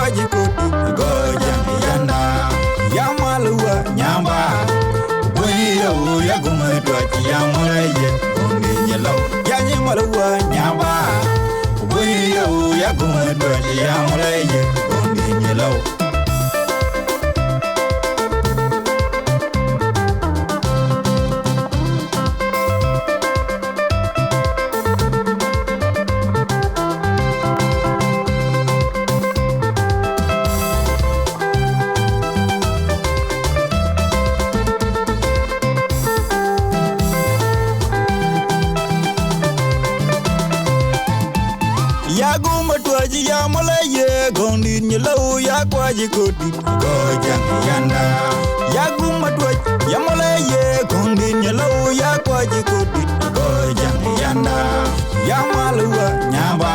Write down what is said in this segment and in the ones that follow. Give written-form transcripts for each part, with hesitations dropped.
kwaji koti goja yanda ya malwa nyamba boni yo ya gumatwa ya molaye gondi nyelo ya nyimalwa nyamba boni yo ya gumatwa ya molaye gondi nyelo Yagumatwaji ya molaye gondi nyelo ya kwaji koti goja yanda Yagumatwaji ya molaye gondi nyelo ya kwaji koti goja yanda ya malwa nyamba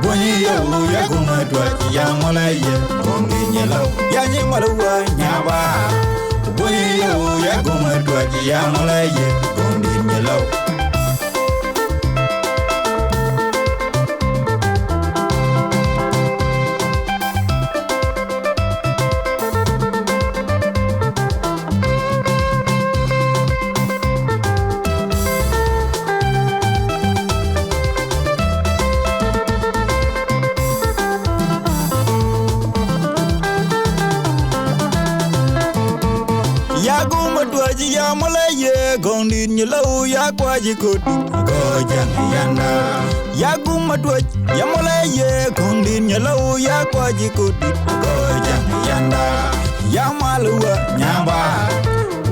boni yo yagumatwaji ya molaye gondi nyelo ya nyimalwa nyamba boni yo yagumatwaji ya molaye gondi nyelo Yagumatwaji ya molaye gondi nyelo ya kwaji koti goja yanda Yagumatwaji ya molaye gondi nyelo ya kwaji koti goja yanda ya malwa nyamba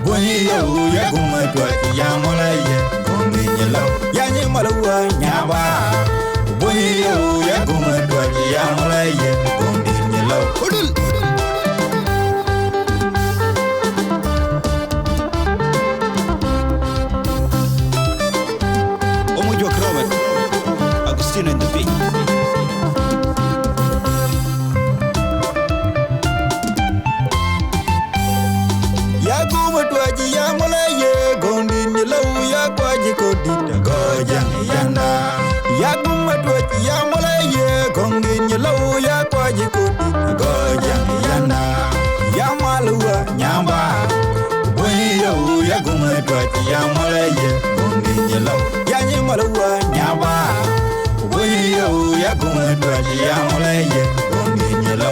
boni yo yagumatwaji ya molaye gondi nyelo ya nyimalwa nyamba boni yo yagumatwaji ya molaye gondi nyelo Agustino in the beat. Yagumatwaji ya molaye gondi nyelo ya kwaji koti goja yanda Yagumatwaji ya molaye gondi nyelo ya kwaji koti goja yanda ya malwa nyamba boni yo yagumatwaji ya molaye gondi nyelo ya nyimalwa nyamba boni yo yagumatwaji ya molaye gondi nyelo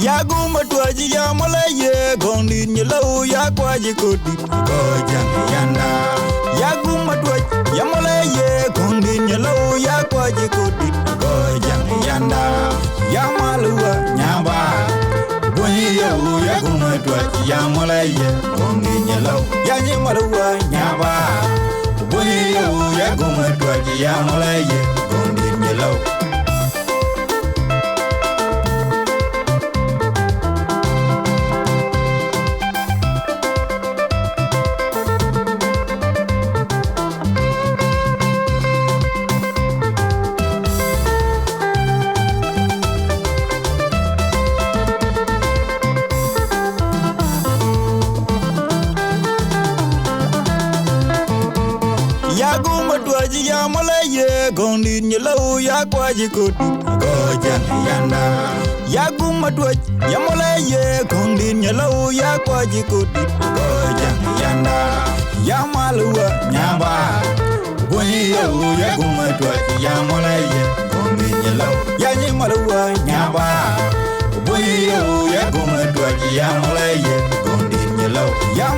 Yagumatwaji ya molaye gondi nyelo ya kwaji koti goja yanda Yagumatwaji ya molaye gondi nyelo ya kwaji koti goja yanda ya malwa nyamba boni yo yagumatwaji ya molaye gondi nyelo ya nyimalwa nyamba boni yo yagumatwaji ya molaye gondi nyelo Yagumatwaji ya molaye gondi nyelo ya kwaji koti goja yanda Yagumatwaji ya molaye gondi nyelo ya kwaji koti goja yanda ya malwa nyamba boni yo yagumatwaji ya molaye gondi nyelo ya nyimalwa nyamba boni yo yagumatwaji ya molaye gondi nyelo ya